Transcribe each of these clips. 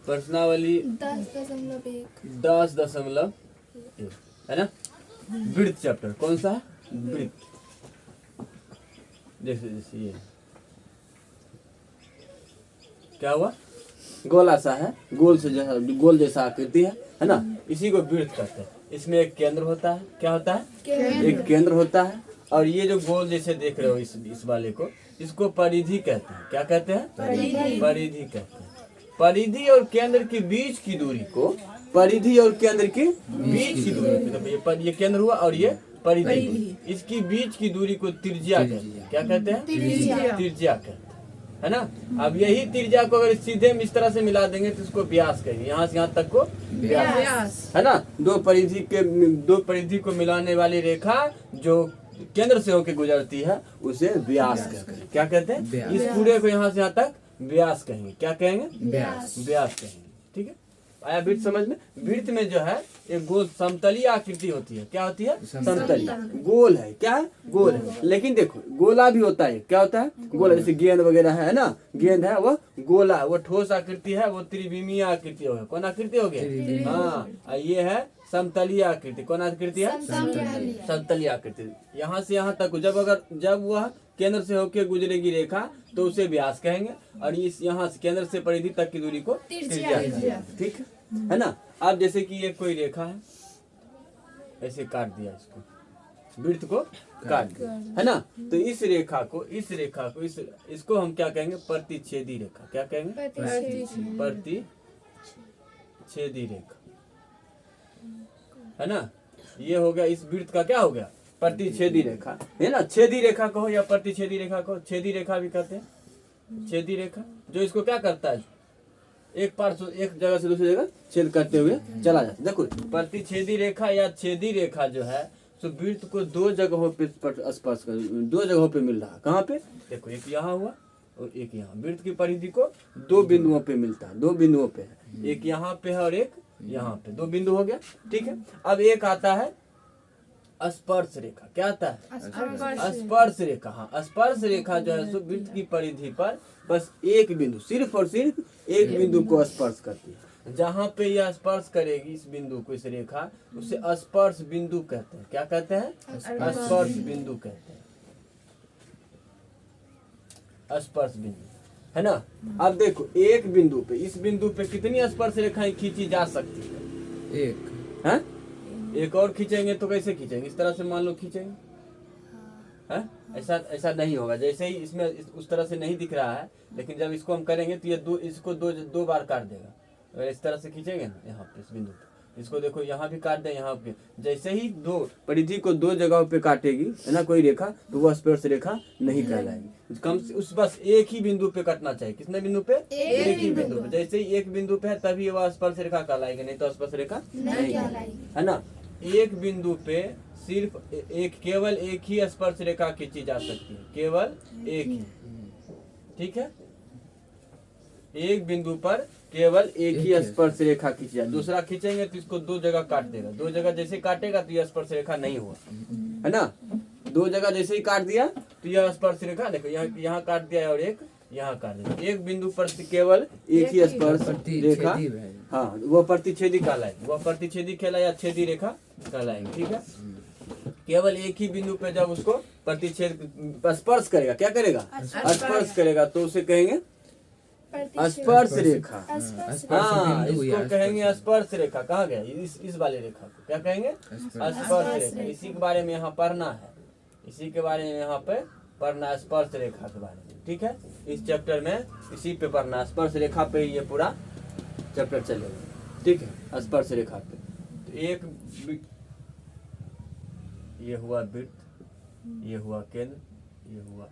प्रश्नावली 10.1 10.1 है ना। वृत्त चैप्टर कौन सा है? वृत्त। जैसे जैसे ये क्या हुआ, गोला सा है, गोल से जैसा, गोल जैसा आकृति है ना, इसी को वृत्त कहते हैं। इसमें एक केंद्र होता है, क्या होता है? एक केंद्र होता है। और ये जो गोल जैसे देख रहे हो इस वाले को, इसको परिधि कहते हैं। क्या कहते हैं? परिधि कहते हैं। परिधि और केंद्र के बीच की दूरी को, परिधि और केंद्र के बीच की दूरी, तो ये केंद्र हुआ और ये परिधि, इसकी बीच की दूरी को त्रिज्या कहते हैं। क्या कहते हैं? त्रिज्या कहते हैं, है ना। अब यही त्रिज्या को अगर सीधे इस तरह से मिला देंगे तो इसको व्यास कहेंगे। यहाँ से यहाँ तक को व्यास, है ना। दो परिधि को मिलाने वाली रेखा जो केंद्र से होकर गुजरती है उसे व्यास कहते हैं। क्या कहते हैं? इस पूरे को यहाँ से यहाँ तक व्यास कहेंगे। क्या कहेंगे? व्यास कहेंगे। ठीक है, आया वृत्त समझ में? वृत्त में जो है एक गोल समतलीय आकृति होती है। क्या होती है? समतलीय। गोल है, क्या है? गोल है। लेकिन देखो गोला भी होता है। क्या होता है? गोला। जैसे गेंद वगैरह है ना, गेंद है वो गोला, वो ठोस आकृति है, वो त्रिविमीय आकृति होगा। कौन आकृति हो गया? हाँ, ये है समतलीय आकृति। कौन आकृति है? समतलीय आकृति। यहाँ से यहाँ तक जब वह केंद्र से होकर गुजरेगी रेखा तो उसे व्यास कहेंगे, और इस यहाँ से केंद्र से परिधि तक की दूरी को त्रिज्या कहेंगे। ठीक है ना। अब जैसे कि ये कोई रेखा है, ऐसे काट दिया, इसको वृत्त को काट दिया, है ना। तो इस रेखा को इसको हम क्या कहेंगे? प्रतिच्छेदी रेखा। क्या कहेंगे? प्रतिच्छेदी रेखा, है ना। ये हो गया इस वृत्त का, क्या हो गया? प्रतिच्छेदी रेखा, है ना। छेदी रेखा कहो या प्रतिच्छेदी रेखा कहो, छेदी रेखा भी कहते हैं। छेदी रेखा जो इसको क्या करता है, एक पार्श्व एक जगह से दूसरी जगह छेद करते हुए चला जाता है। देखो प्रतिच्छेदी रेखा या छेदी रेखा जो है तो वृत्त को दो जगहों पे स्पर्श कर, दो जगहों पे मिल रहा है। कहाँ पे? देखो एक यहाँ हुआ और एक यहाँ। वृत्त की परिधि को दो बिंदुओं पे मिलता है, दो बिंदुओं पे है। एक यहाँ पे है और एक यहाँ पे, दो बिंदु हो गया। ठीक है, अब एक आता है स्पर्श रेखा। क्या आता है? स्पर्श रेखा। हाँ, स्पर्श रेखा जो है सो वृत्त की परिधि पर बस एक बिंदु, सिर्फ और सिर्फ एक बिंदु को स्पर्श करती है। जहाँ पे यह स्पर्श करेगी इस बिंदु को, इस रेखा, उसे स्पर्श बिंदु कहते हैं। क्या कहते हैं? स्पर्श बिंदु कहते हैं, स्पर्श बिंदु, है ना। अब देखो एक बिंदु पे, इस बिंदु पे कितनी स्पर्श रेखाएं खींची जा सकती है? एक है। एक और खींचेंगे तो कैसे खींचेंगे? इस तरह से मान लो खींचेंगे, है। ऐसा नहीं होगा। जैसे ही इसमें उस तरह से नहीं दिख रहा है, लेकिन जब इसको हम करेंगे तो ये इसको दो बार काट देगा। अगर इस तरह से खींचेंगे ना, यहाँ पे इस बिंदु पे, इसको देखो यहाँ भी काट दे, यहाँ पे। जैसे ही दो परिधि को दो जगहों पे काटेगी, है ना, कोई रेखा, तो वह स्पर्श रेखा नहीं कहलाएगी। कम से उस बस एक ही बिंदु पे कटना चाहिए। कितने बिंदु पे? एक ही बिंदु पे। जैसे ही एक बिंदु पे है तभी वह स्पर्श रेखा कहलाएगी, नहीं तो स्पर्श रेखा नहीं कहलाएगी, है ना। एक बिंदु पे सिर्फ केवल एक ही स्पर्श रेखा खींची जा सकती है, केवल एक ही। ठीक है, एक बिंदु पर केवल एक ही स्पर्श रेखा खींची जाए। दूसरा खींचेंगे तो इसको दो जगह काट देगा। दो जगह जैसे काटेगा तो यह स्पर्श रेखा नहीं हुआ, है ना। दो जगह जैसे ही काट दिया तो यह स्पर्श रेखा, देखो यहाँ काट दिया और एक यहाँ काट दिया। एक बिंदु पर केवल एक ही स्पर्श रेखा, हाँ, वो प्रतिच्छेदी कहलाएगी। वो प्रतिच्छेदी कहलाए या छेदी रेखा कहलाएगी। ठीक है, केवल एक ही बिंदु पे जब उसको प्रतिच्छेद स्पर्श करेगा, क्या करेगा? स्पर्श करेगा, तो उसे कहेंगे स्पर्श रेखा। हाँ, इसको कहेंगे स्पर्श रेखा। कहाँ गया इस वाले रेखा को? क्या कहेंगे? स्पर्श रेखा। इसी के बारे में यहाँ पढ़ना है, इसी के बारे में यहाँ पे पढ़ना है, स्पर्श रेखा के बारे में। ठीक है, इस चैप्टर में इसी पे पढ़ना, स्पर्श रेखा पे ये पूरा चैप्टर चलेगा। ठीक है, स्पर्श रेखा पे। तो एक ये हुआ वृत्त, ये हुआ केंद्र, ये हुआ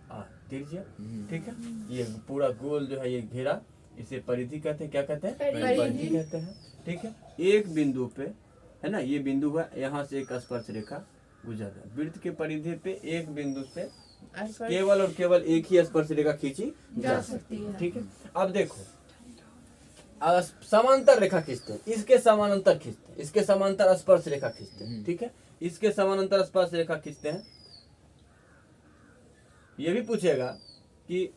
त्रिज्या। ठीक है, ये पूरा गोल जो है ये घेरा, इसे परिधि कहते हैं। क्या कहते हैं? परिधि कहते हैं। ठीक है, एक बिंदु पे, है ना, ये बिंदु हुआ, यहाँ से एक स्पर्श रेखा गुजर रहा है। वृत्त के परिधि पे एक बिंदु से केवल और केवल एक ही स्पर्श रेखा खींची जा सकती है। ठीक है, अब देखो समांतर रेखा खींचते हैं, इसके समानांतर खींचते हैं, इसके समांतर स्पर्श रेखा खींचते हैं। ठीक है, इसके समानांतर स्पर्श रेखा खींचते हैं। ये भी पूछेगा कि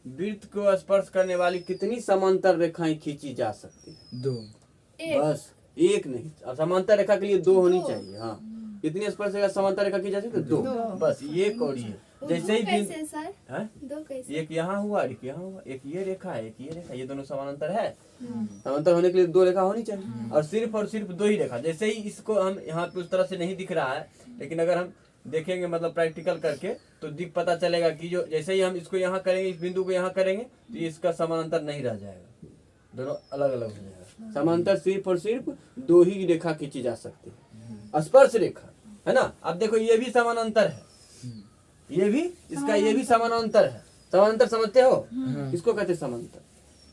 वृत्त को स्पर्श करने वाली कितनी समांतर रेखाएं खींची जा सकती है? 2 बस एक नहीं, और समांतर रेखा के लिए 2 होनी चाहिए। हाँ, कितनी स्पर्श रेखा समांतर रेखा खींची जा सकती है? 2। बस एक और ये, जैसे ही बिंदु कैसे सर? हाँ? दो कैसे? एक यहाँ हुआ, एक यहाँ हुआ, एक ये रेखा है, एक ये रेखा, ये दोनों समानांतर है। समांतर होने के लिए 2 रेखा होनी चाहिए, और सिर्फ 2 ही रेखा। जैसे ही इसको हम यहाँ पे उस तरह से नहीं दिख रहा है, लेकिन अगर हम देखेंगे मतलब प्रैक्टिकल करके तो दिख पता चलेगा कि जो जैसे ही हम इसको यहाँ करेंगे, इस बिंदु को यहाँ करेंगे, तो इसका समानांतर नहीं रह जाएगा, दोनों अलग अलग हो जाएगा। समांतर सिर्फ 2 ही रेखा खींची जा सकती है, स्पर्श रेखा, है ना। अब देखो ये भी समानांतर है, ये भी, इसका ये भी समानांतर है। समानांतर समझते हो? इसको कहते हैं समांतर।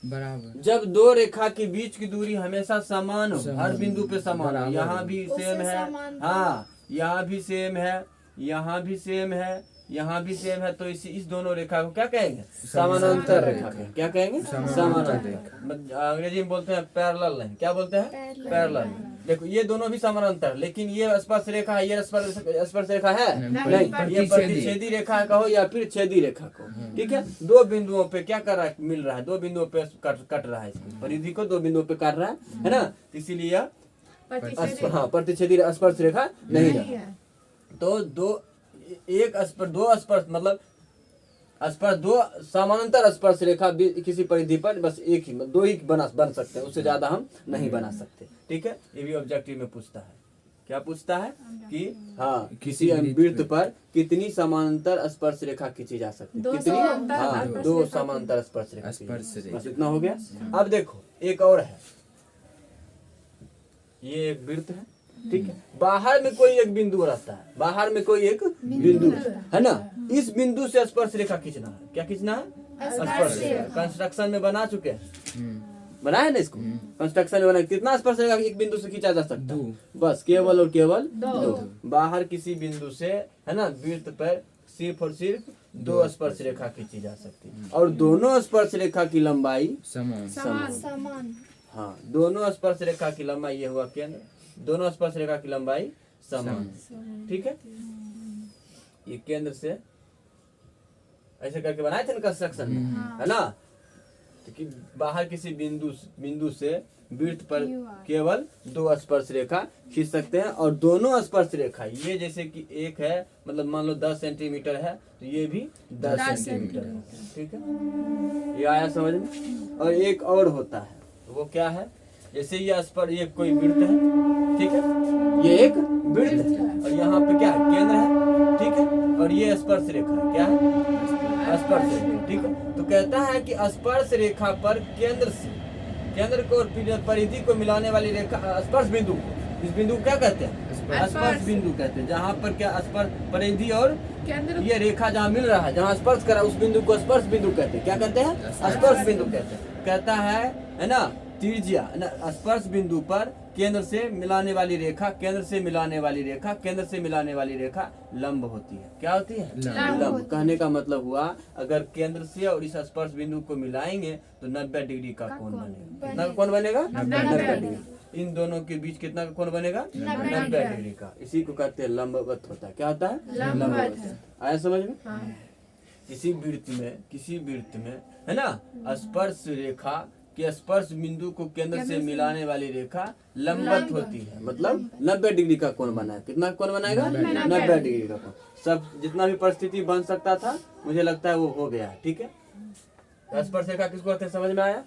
बराबर। जब 2 रेखा के बीच की दूरी हमेशा समान हो, हर बिंदु पे समान हो, यहाँ भी सेम है, हाँ यहाँ भी सेम है, यहाँ भी सेम है, यहाँ भी सेम है, तो इस दोनों रेखा को क्या कहेंगे? समानांतर रेखा कहेंगे। क्या कहेंगे? समानांतर रेखा। अंग्रेजी में बोलते हैं पैरेलल लाइन। क्या बोलते हैं? पैरेलल। देखो ये दोनों भी समानांतर, लेकिन ये स्पर्श रेखा है, ये स्पर्श रेखा है नहीं, ये प्रतिच्छेदी रेखा कहो या फिर छेदी रेखा कहो, ठीक है। 2 बिंदुओं पे क्या कर रहा है? मिल रहा है, 2 बिंदुओं पे कट रहा है, इसको परिधि को 2 बिंदुओं पे काट रहा है ना, इसीलिए हाँ प्रतिच्छेदी स्पर्श रेखा नहीं रहा। तो 2 स्पर्श मतलब स्पर्श 2 समानांतर स्पर्श रेखा किसी परिधि पर बस एक ही 2 ही बन सकते हैं, उससे ज्यादा हम नहीं बना सकते, ठीक है। ये भी ऑब्जेक्टिव में पूछता है। क्या पूछता है कि हाँ किसी वृत्त पर कितनी समानांतर स्पर्श रेखा खींची जा सकती है? कितनी? हाँ 2 समानांतर स्पर्श रेखा। बस इतना हो गया। अब देखो एक और है, ये एक वृत्त है, ठीक है। बाहर में कोई एक बिंदु रहता है, बाहर में कोई एक बिंदु है ना, इस बिंदु से स्पर्श रेखा खींचना है। क्या खींचना है? स्पर्श रेखा। कंस्ट्रक्शन में बना चुके हैं, बना है ना इसको, कंस्ट्रक्शन में बना। कितना स्पर्श रेखा एक बिंदु से खींचा जा सकता है? बस केवल और केवल 2। बाहर किसी बिंदु से, है ना, वृत्त पर सिर्फ 2 स्पर्श रेखा खींची जा सकती है, और दोनों स्पर्श रेखा की लंबाई समान। हाँ, दोनों स्पर्श रेखा की लंबाई, ये हुआ केंद्र, दोनों स्पर्श रेखा की लंबाई समान, ठीक है। ये केंद्र से ऐसे करके बनाए थे ना कंस्ट्रक्शन में, है ना। तो कि बाहर किसी बिंदु से वृत्त पर केवल 2 स्पर्श रेखा खींच सकते हैं, और दोनों स्पर्श रेखा ये जैसे कि एक है, मतलब मान लो 10 सेंटीमीटर है, तो ये भी 10 सेंटीमीटर है, ठीक है। ये आया समझ में। और एक और होता है, वो क्या है? जैसे ये कोई वृत्त है, ठीक है, ये एक वृत्त है, और यहाँ पे क्या है? केंद्र है, ठीक है, और ये स्पर्श रेखा है। क्या है? स्पर्श रेखा, ठीक है। तो कहता है कि स्पर्श रेखा पर केंद्र को और परिधि को मिलाने वाली रेखा, स्पर्श बिंदु, इस बिंदु को क्या कहते हैं? स्पर्श बिंदु कहते हैं। जहाँ पर क्या स्पर्श परिधि और ये रेखा जहाँ मिल रहा है, जहाँ स्पर्श करा, उस बिंदु को स्पर्श बिंदु कहते हैं। क्या कहते हैं? स्पर्श बिंदु कहते हैं। कहता है ना, त्रिज्या स्पर्श बिंदु पर केंद्र से मिलाने वाली रेखा, केंद्र से मिलाने वाली रेखा लंब होती है। क्या होती है? लंब। कहने का मतलब हुआ, अगर केंद्र से और इस स्पर्श बिंदु को मिलाएंगे तो 90 डिग्री का कोण बनेगा। कितना का कोण बनेगा? 90 डिग्री। इन दोनों के बीच कितना का कोण बनेगा? 90 डिग्री का। इसी को कहते हैं लंबवत होता है। क्या होता है? लंबवत। आया समझ में? किसी वृत्त में है ना, स्पर्श रेखा कि स्पर्श बिंदु को केंद्र से मिलाने वाली रेखा लंबवत होती है, मतलब 90 डिग्री का कोण बनाए। कितना कोण बनाएगा? 90 डिग्री का कोण। सब जितना भी परिस्थिति बन सकता था, मुझे लगता है वो हो गया, ठीक है। स्पर्श रेखा किसको कहते हैं? समझ में आया?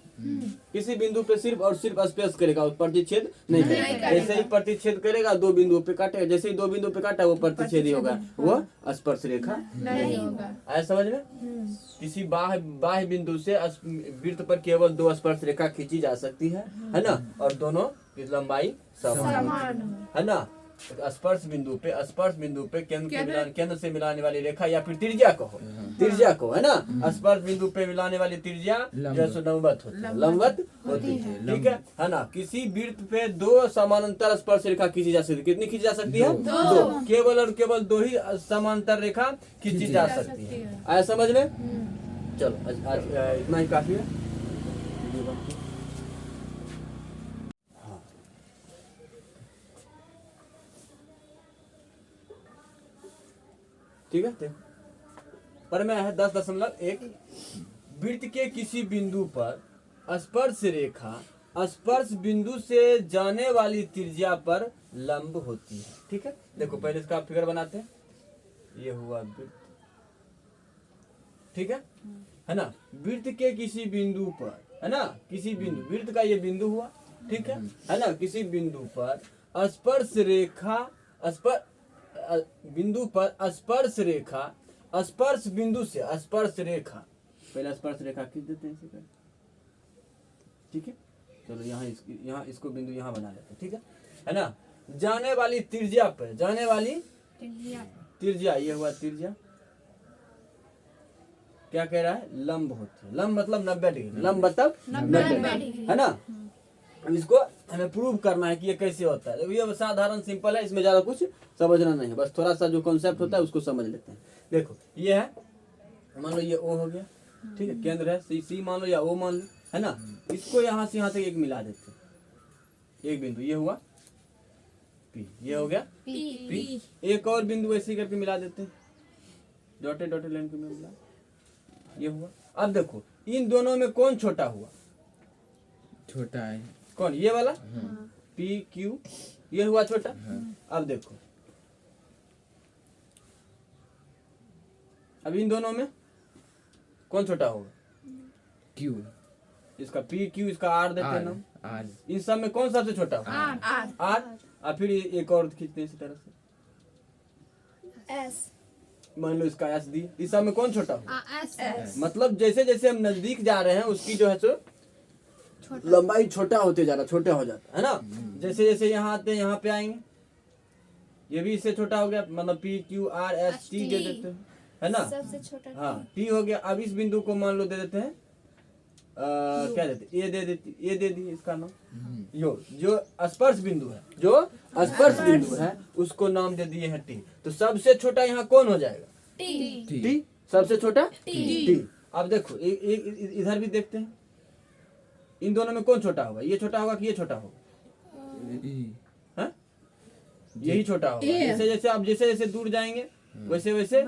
किसी बिंदु पे सिर्फ स्पर्श करेगा, प्रतिच्छेद नहीं करेगा। जैसे ही प्रतिच्छेद करेगा 2 बिंदुओं पे काटेगा, जैसे ही 2 बिंदु पे काटा वो प्रतिच्छेदी होगा, वो स्पर्श रेखा नहीं होगा। आया समझ में? किसी बाह्य बिंदु से वृत्त पर केवल 2 स्पर्श रेखा खींची जा सकती है ना, और दोनों की लंबाई समान है ना। स्पर्श बिंदु पे केंद्र से मिलाने वाली रेखा या फिर त्रिज्या को है ना, स्पर्श बिंदु पे मिलाने वाली त्रिज्या जैसे लंबवत होती है, ठीक है ना। किसी वृत्त पे 2 समानांतर स्पर्श रेखा खींची जा सकती है। कितनी खींची जा सकती है? 2। केवल और केवल 2 ही समानांतर रेखा खींची जा सकती है। आया समझ में? चलो आज इतना ही काफी है। ठीक है, पर में है 10.1 वृत्त के किसी बिंदु पर स्पर्श रेखा स्पर्श बिंदु से जाने वाली त्रिज्या पर लंब होती है। ठीक है, देखो पहले इसका फिगर बनाते हैं। ये हुआ वृत्त, ठीक है ना। वृत्त के किसी बिंदु पर, है ना, किसी बिंदु, वृत्त का ये बिंदु हुआ, ठीक है ना। किसी बिंदु पर स्पर्श रेखा बिंदु पर स्पर्श रेखा स्पर्श बिंदु से स्पर्श रेखा, पहले स्पर्श रेखा खींच देते हैं इसे, ठीक है। चलो यहाँ इसको बिंदु यहाँ बना लेते हैं, ठीक है ना। जाने वाली त्रिज्या पर, जाने वाली त्रिज्या, ये हुआ त्रिज्या, क्या कह रहा है, लंब होती है। लंब मतलब 90 डिग्री, लंब मतलब 90 डिग्री, है ना। अब इसको हमें प्रूव करना है कि ये कैसे होता है। ये साधारण सिंपल है, इसमें ज्यादा कुछ समझना नहीं है, बस थोड़ा सा जो कॉन्सेप्ट होता है उसको समझ लेते हैं। देखो ये है, मान लो ये ओ हो गया, ठीक है, केंद्र है, सी मान लो या ओ मान लो, है ना। इसको यहाँ से यहाँ तक एक मिला देते हैं, एक बिंदु, ये हुआ पी, ये हो गया पी। एक और बिंदु ऐसे करके मिला देते हैं, डॉटेड डॉटेड लाइन को मिला, ये हुआ। अब देखो इन दोनों में कौन छोटा हुआ, छोटा है कौन, ये वाला पी क्यू, ये हुआ छोटा। अब देखो अब इन दोनों में कौन छोटा होगा, क्यू, इसका पी क्यू, इसका आर देते हैं ना। आर, इन सब में कौन सबसे छोटा होगा, आर। और फिर एक और खींचते हैं इसी तरह से, एस, मान लो इसका एस दी, इस सब में कौन छोटा होगा, एस, मतलब जैसे जैसे हम नजदीक जा रहे हैं उसकी जो है सो लंबाई छोटा होते जा रहा, छोटा हो जाता है ना। जैसे जैसे यहाँ आते हैं, यहाँ पे आएंगे, ये भी इससे छोटा हो गया, मतलब P Q R S T दे देते हैं, है ना। सबसे छोटा हाँ टी हो गया। अब इस बिंदु को मान लो दे देते हैं क्या देते, ए दे देती, ए दे दी इसका नाम यो, जो स्पर्श बिंदु है, जो स्पर्श बिंदु है उसको नाम दे दिए हैं टी। तो सबसे छोटा यहाँ कौन हो जाएगा, टी, सबसे छोटा टी। अब देखो इधर भी देखते हैं, इन दोनों में कौन छोटा होगा, ये छोटा होगा कि ये छोटा होगा, हाँ यही छोटा होगा। जैसे जैसे आप जैसे जैसे दूर जाएंगे वैसे वैसे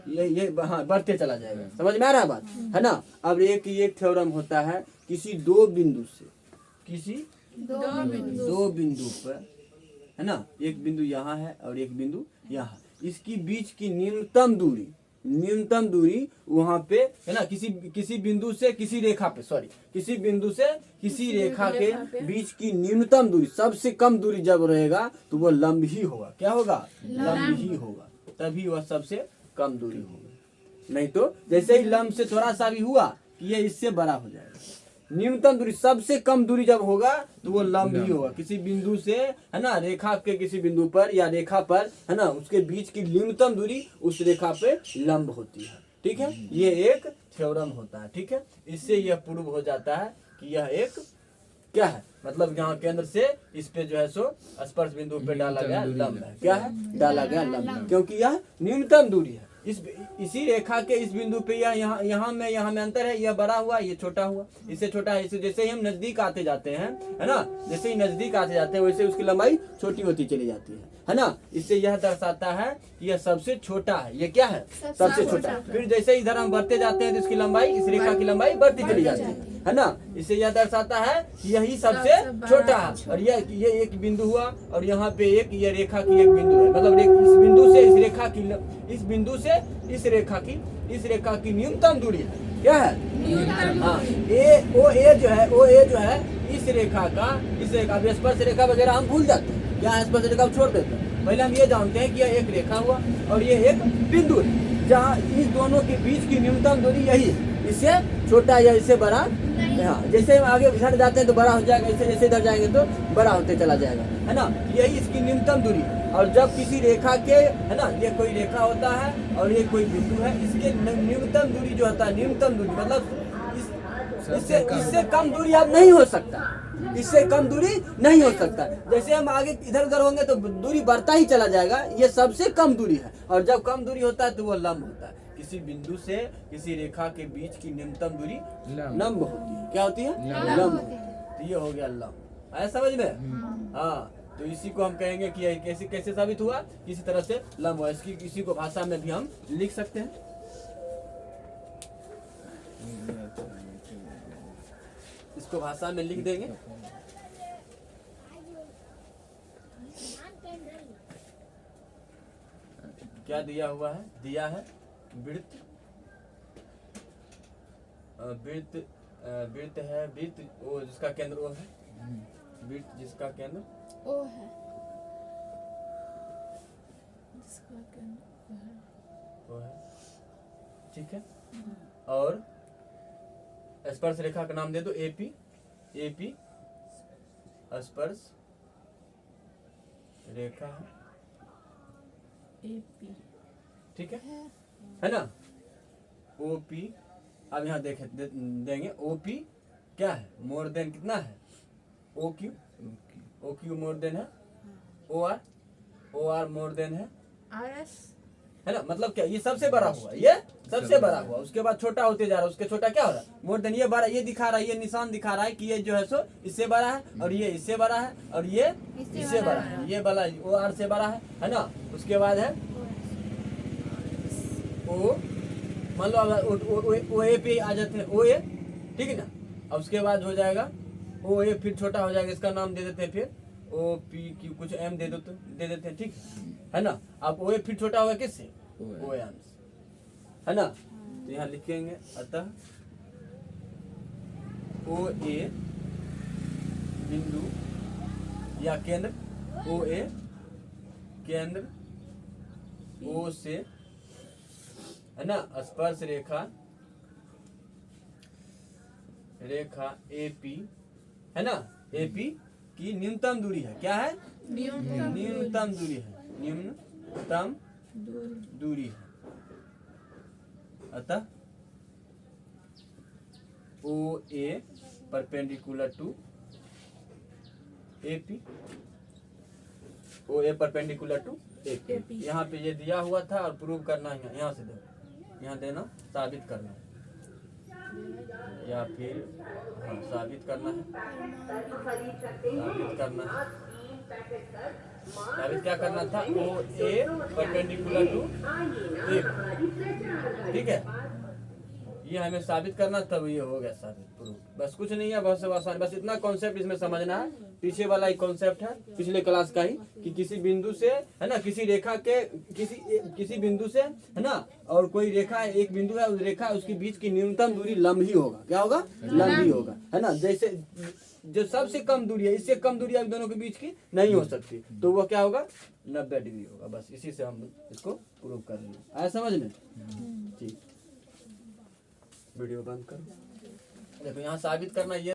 ये हाँ बढ़ते चला जाएगा। समझ में आ रहा है बात, है ना। अब एक थ्योरम होता है, किसी दो बिंदु से, किसी दो बिंदु पर, है ना, एक बिंदु यहाँ है और एक बिंदु यहाँ, इसकी बीच की न्यूनतम दूरी वहां पे, है ना, किसी बिंदु से किसी रेखा पे, सॉरी, किसी बिंदु से किसी रेखा के बीच की न्यूनतम दूरी, सबसे कम दूरी जब रहेगा तो वो लंब ही होगा। क्या होगा, लंब ही होगा, तभी वह सबसे कम दूरी होगी। नहीं तो जैसे ही लंब से थोड़ा सा भी हुआ कि ये इससे बड़ा हो जाएगा। न्यूनतम दूरी, सबसे कम दूरी जब होगा तो वो लंब ही होगा। किसी बिंदु से, है ना, रेखा के किसी बिंदु पर या रेखा पर, है ना, उसके बीच की न्यूनतम दूरी उस रेखा पे लंब होती है। ठीक है, ये एक थ्योरम होता है। ठीक है, इससे यह प्रूव हो जाता है कि यह एक क्या है, मतलब यहाँ केंद्र से इस पे जो है सो स्पर्श बिंदु पे डाला गया लंब है। क्या है, डाला गया लंब, क्योंकि यह न्यूनतम दूरी है। इसी रेखा के इस बिंदु पे यहाँ में अंतर है, यह बड़ा हुआ, ये छोटा हुआ, इससे छोटा है। इसे जैसे ही हम नजदीक आते जाते हैं, है ना, जैसे ही नजदीक आते जाते हैं वैसे उसकी लंबाई छोटी होती चली जाती है ना। इससे यह दर्शाता है कि यह सबसे छोटा है। ये क्या है, सबसे छोटा। फिर जैसे इधर हम बढ़ते जाते हैं तो इसकी लंबाई, इस रेखा की लंबाई बढ़ती चली जाती है ना। इससे यह दर्शाता है कि यही सबसे छोटा है। और ये एक बिंदु हुआ और यहाँ पे एक ये रेखा की एक बिंदु है, मतलब इस बिंदु से इस रेखा की, इस बिंदु से इस रेखा की न्यूनतम दूरी है। क्या है, हाँ, ए जो है इस रेखा का, स्पर्श रेखा वगैरह हम भूल जाते हैं, क्या स्पर्श रेखा छोड़ देते हैं। पहले हम ये जानते हैं कि यह एक रेखा हुआ और ये एक बिंदु है, जहाँ इस दोनों के बीच की न्यूनतम दूरी यही है, इससे छोटा या इससे बड़ा। हाँ, जैसे हम आगे इधर जाते हैं तो बड़ा हो जाएगा, इससे जैसे इधर जाएंगे तो बड़ा होते चला जाएगा, है ना। यही इसकी न्यूनतम दूरी है। और जब किसी रेखा के, है ना, ये कोई रेखा होता है और ये कोई बिंदु है, इसके न्यूनतम दूरी जो होता है, न्यूनतम दूरी मतलब इससे कम दूरी अब नहीं हो सकता, इससे कम दूरी नहीं हो सकता। जैसे हम आगे इधर उधर होंगे तो दूरी बढ़ता ही चला जाएगा, ये सबसे कम दूरी है। और जब कम दूरी होता है तो वो लंब होता है। किसी बिंदु से किसी रेखा के बीच की न्यूनतम दूरी लंब होती है। क्या होती है, लंब होती है। तो ये हो गया लंब, आया समझ में। हाँ, तो इसी को हम कहेंगे कि कैसे कैसे साबित हुआ, किसी तरह से लंब हुआ। इसकी किसी को भाषा में भी हम लिख सकते हैं। इसको भाषा में लिख देंगे। क्या दिया हुआ है? दिया है वृत्त, वृत्त वृत्त है, वृत्त वो जिसका केंद्र ओ है, वृत्त जिसका केंद्र ओ है, जिसका केंद्र ओ है, ठीक है। और स्पर्श रेखा का नाम दे दो एपी, एपी स्पर्श रेखा है, एपी, ठीक है ना। ओपी, अब यहाँ देंगे ओपी क्या है? मोर देन कितना है? O Q, O Q more than है ओ आर मोर देन है आरएस, है ना। मतलब क्या? ये सबसे बड़ा हुआ, ये सबसे बड़ा हुआ, उसके बाद छोटा होते जा रहा है, उसके छोटा क्या हो रहा है? More than. ये बड़ा, ये दिखा रहा है, ये निशान दिखा रहा है कि ये जो है सो इससे बड़ा है, और ये इससे बड़ा है, और ये इससे बड़ा है, ये बड़ा ओ आर से बड़ा है ना। उसके बाद है ओ, मान लो ओ ए पे आ जाते हैं, ओ ए, ठीक है ना। अब उसके बाद हो जाएगा ओ ए, फिर छोटा हो जाएगा, इसका नाम दे देते हैं फिर ओ पी क्यू, कुछ एम दे देते हैं, ठीक है ना। अब ओ ए फिर छोटा होगा किससे? ओ एम से, है ना। तो यहाँ लिखेंगे अतः ओ ए बिंदु या केंद्र, ओ ए केंद्र ओ से, है ना, स्पर्श रेखा एपी, है ना। एपी की न्यूनतम दूरी है, क्या है? न्यूनतम दूरी है, न्यूनतम दूरी है। अतः O A perpendicular to AP, O A perpendicular to AP. यहाँ पे ये दिया हुआ था और प्रूव करना है, यहाँ से दो, यहाँ देना, साबित करना है, या फिर हाँ साबित करना है, साबित करना है। साबित क्या करना था? ओ ए परपेंडिकुलर टू एपी, ठीक है। ये हमें साबित करना, तब ये हो गया साबित, प्रूफ। बस कुछ नहीं है, बहुत से आसान, बस इतना कॉन्सेप्ट इसमें समझना है। पीछे वाला एक कॉन्सेप्ट है पिछले क्लास का ही, कि किसी बिंदु से, है ना, किसी रेखा के किसी बिंदु से, है ना, और कोई रेखा है, एक बिंदु है, उस रेखा उसके बीच की न्यूनतम दूरी लंब ही होगा। क्या होगा? लंब ही होगा, है ना। जैसे जो सबसे कम दूरी है, इससे कम दूरी अब दोनों के बीच की नहीं हो सकती, तो वो क्या होगा? 90 डिग्री होगा। बस इसी से हम इसको प्रूव कर लेंगे। आया समझ में? ठीक, वीडियो बंद करो। देखो यहाँ साबित करना, ये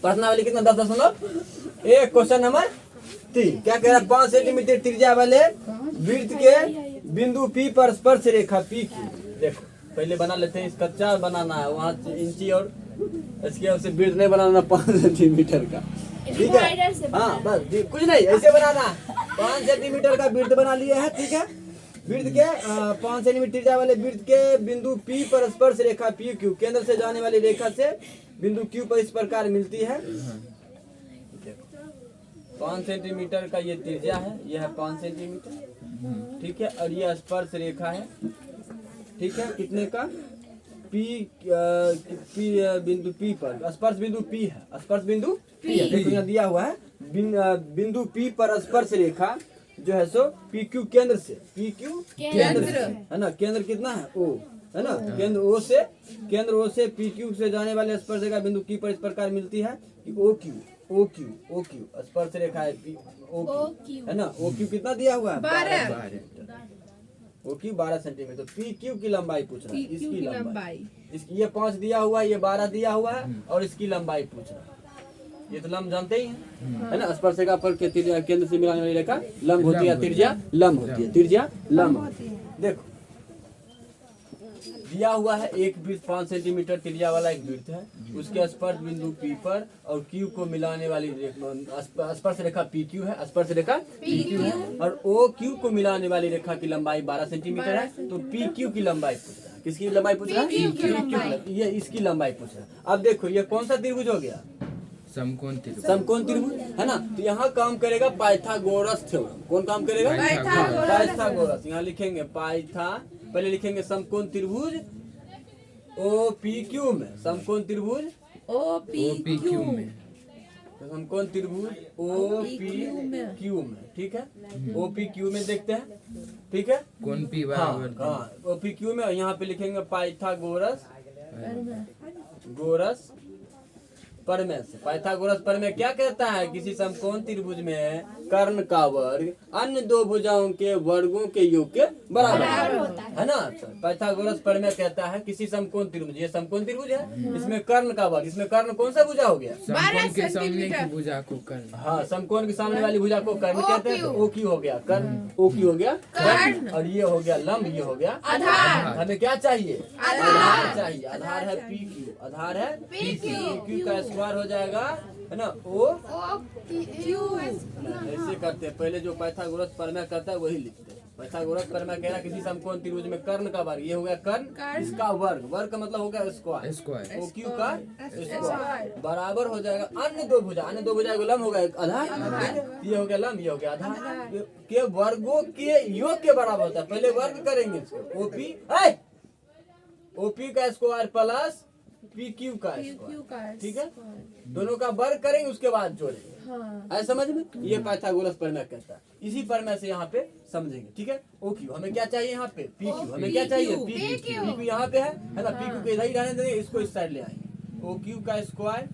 प्रश्नावली कितना? 10.1 क्वेश्चन नंबर 3 क्या कह रहा है? 5 सेंटीमीटर त्रिज्या वाले वृत्त के बिंदु P पर स्पर्श रेखा P की, देखो पहले बना लेते हैं, इसका चार बनाना है, वहाँ इंची और इसके उससे वृत्त नहीं बनाना 5 सेंटीमीटर का, ठीक है। हाँ बस कुछ नहीं, ऐसे बनाना। 5 सेंटीमीटर का वृत्त बना लिए है, ठीक है। वृत्त के 5 सेंटीमीटर त्रिज्या वाले वृत्त के बिंदु P पर स्पर्श रेखा पी क्यू, केंद्र से जाने वाली रेखा से बिंदु Q पर इस प्रकार मिलती है। 5 सेंटीमीटर का ये त्रिज्या है, यह है 5 सेंटीमीटर, ठीक है। और ये स्पर्श रेखा है, ठीक है, कितने का? बिंदु P पर, स्पर्श बिंदु P है, स्पर्श बिंदु P है, देखो यहाँ दिया हुआ है, बिंदु P पर स्पर्श रेखा जो है सो PQ केंद्र से, PQ केंद्र से, है ना। केंद्र कितना है? O, है ना। केंद्र O से PQ से जाने वाले स्पर्श रेखा बिंदु Q पर इस प्रकार मिलती है कि OQ स्पर्श रेखा है OQ, है ना। OQ कितना दिया हुआ है? 12। OQ 12 centimetre. PQ की लंबाई पूछ रहा है, इसकी लंबाई, इसकी ये 5 दिया हुआ है, ये 12 दिया हुआ है, और इसकी लंबाई पूछ रहा है। ये तो लंब जानते ही हैं, है ना। स्पर्श रेखा पर केंद्र से मिलाने वाली रेखा लंब होती है, त्रिज्या लंब होती है, त्रिज्या लंब होती है। देखो दिया हुआ है एक वृत्त 5 सेंटीमीटर त्रिज्या वाला एक वृत्त है, उसके स्पर्श बिंदु P पर और Q को मिलाने वाली स्पर्श रेखा PQ है, स्पर्श रेखा PQ है, और OQ को मिलाने वाली रेखा की लंबाई 12 सेंटीमीटर है। तो PQ की लंबाई पूछ रहा है, किसकी लंबाई पूछ रहा है? PQ, ये इसकी लंबाई पूछ रहा है। अब देखो ये कौन सा त्रिभुज हो गया? समकोण त्रिभुज, है ना। तो यहाँ काम करेगा पाइथागोरस थ्योरम। कौन काम करेगा? पाइथागोरस। यहाँ लिखेंगे पहले लिखेंगे समकोण त्रिभुज OPQ में, समकोण त्रिभुज OP Q में तो हम कौन त्रिभुज OPQ में, ठीक है, OPQ में देखते हैं, ठीक है। कौन P हाँ बराबर हाँ OPQ में यहाँ पे लिखेंगे पाइथागोरस गोरस प्रमेय से। पाइथागोरस प्रमेय क्या कहता है? किसी समकोण त्रिभुज में कर्ण का वर्ग अन्य दो भुजाओं के वर्गों के योग के बराबर होता है ना। तो पाइथागोरस प्रमेय कहता है किसी समकोण त्रिभुज, ये समकोण त्रिभुज है, इसमें कर्ण का वर्ग, इसमें कर्ण कौन सा भुजा हो गया? समकोण के सामने की भुजा को कर्ण। हाँ, समकोण के सामने वाली भुजा को कर्ण कहते हैं। तो OQ हो गया कर्ण, OQ हो गया कर्ण, और ये हो गया लंब, ये हो गया आधार। हमें क्या चाहिए? आधार चाहिए। आधार है PQ, आधार है PQ का स्क्वायर हो जाएगा, है ना, ऐसे करते हैं। पहले जो पाइथागोरस प्रमेय करता है वही लिखते हैं। पाइथागोरस प्रमेय कह रहा है किसी समकोण त्रिभुज में कर्ण का वर्ग, ये हो गया कर्ण, इसका वर्ग, वर्ग का मतलब हो गया स्क्वायर, OQ का स्क्वायर बराबर हो जाएगा अन्य दो भुजा, अन्य दो भुजा को लंब हो गया आधार, ये हो गया लंब, ये हो गया आधार के वर्गों के योग के बराबर होता है। पहले वर्ग करेंगे इसको, OP का स्क्वायर प्लस PQ का स्क्वायर, ठीक है, दोनों का वर्ग करेंगे उसके बाद जोड़ेंगे। ऐसा समझ में? ये पाइथागोरस प्रमेय कहता है। इसी प्रमेय से यहाँ पे समझेंगे, ठीक है। OQ हमें क्या चाहिए? यहाँ पे PQ हमें क्या चाहिए? PQ यहाँ पे है ना, PQ के इधर ही रहने देंगे, इसको इस साइड ले आएंगे। OQ का स्क्वायर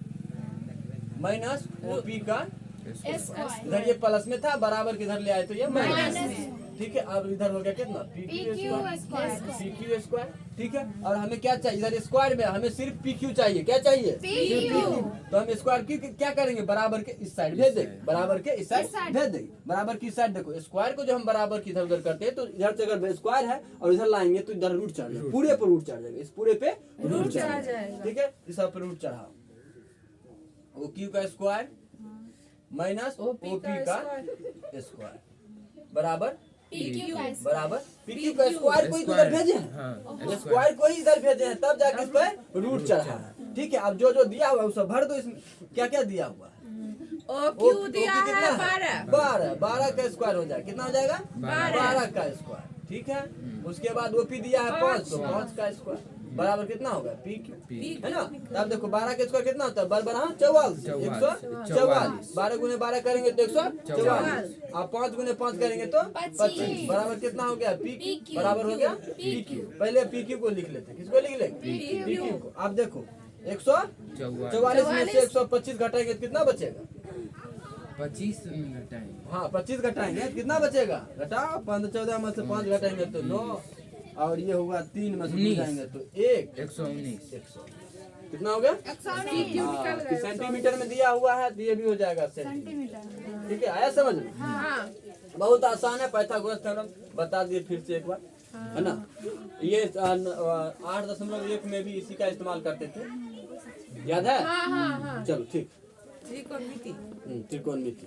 माइनस OP का इधर ये प्लस में था, बराबर के इधर ले आए तो ये माइनस, ठीक है। अब इधर हो गया कितना? PQ स्क्वायर, ठीक है। और हमें क्या चाहिए? इधर स्क्वायर में हमें सिर्फ PQ चाहिए। क्या चाहिए? PQ। तो हम स्क्वायर की क्या करेंगे? बराबर के इस साइड भेज देंगे, बराबर के इस साइड भेज देंगे। बराबर की साइड देखो, स्क्वायर को जो हम बराबर की इधर उधर करते हैं तो इधर से अगर स्क्वायर है और इधर लाएंगे तो इधर रूट चढ़ जाएगा, पूरे पे रूट चढ़ जाएगा, इस पूरे पे रूट चढ़ जाएगा, ठीक है। इस पर रूट चढ़ा, OQ का स्क्वायर माइनस OP का स्क्वायर बराबर बराबर PQ का स्क्वायर को इधर भेजे हैं, स्क्वायर को ही इधर भेजे हैं, तब जाके इस पर रूट चढ़ा है, ठीक है। अब जो जो दिया हुआ है उसे भर दो। इसमें क्या क्या दिया हुआ है? OQ दिया है 12 12 का स्क्वायर हो जाएगा, कितना हो जाएगा? 12 का स्क्वायर, ठीक है। उसके बाद OP दिया है 5, तो 5 का स्क्वायर बराबर कितना होगा? PQ, है ना। अब देखो 12 का स्क्वायर कितना होता है? 44, 144, 12 गुने 12 करेंगे तो 144, अब 5 गुने 5 करेंगे तो 25, बराबर कितना हो गया? PQ बराबर हो गया PQ। पहले PQ को लिख लेते हैं, किसको लिख लेंगे? PQ को। अब देखो 144 में से 125 घटाएंगे तो कितना बचेगा? 25 घटाएंगे, हाँ 25 घटाएंगे कितना बचेगा? घटाओ, 15 14 में से 5 घटाएंगे तो 9, और ये होगा 3 में से जाएंगे तो 119, कितना हो गया? सेंटीमीटर में दिया हुआ है तो ये भी हो जाएगा सेंटीमीटर, ठीक है। आया समझ में? बहुत आसान है। पाइथागोरस थ्योरम बता दिए फिर से एक बार, है ना। ये 8.1 में भी इसी का इस्तेमाल करते थे, याद है? चलो ठीक, त्रिकोणमिति।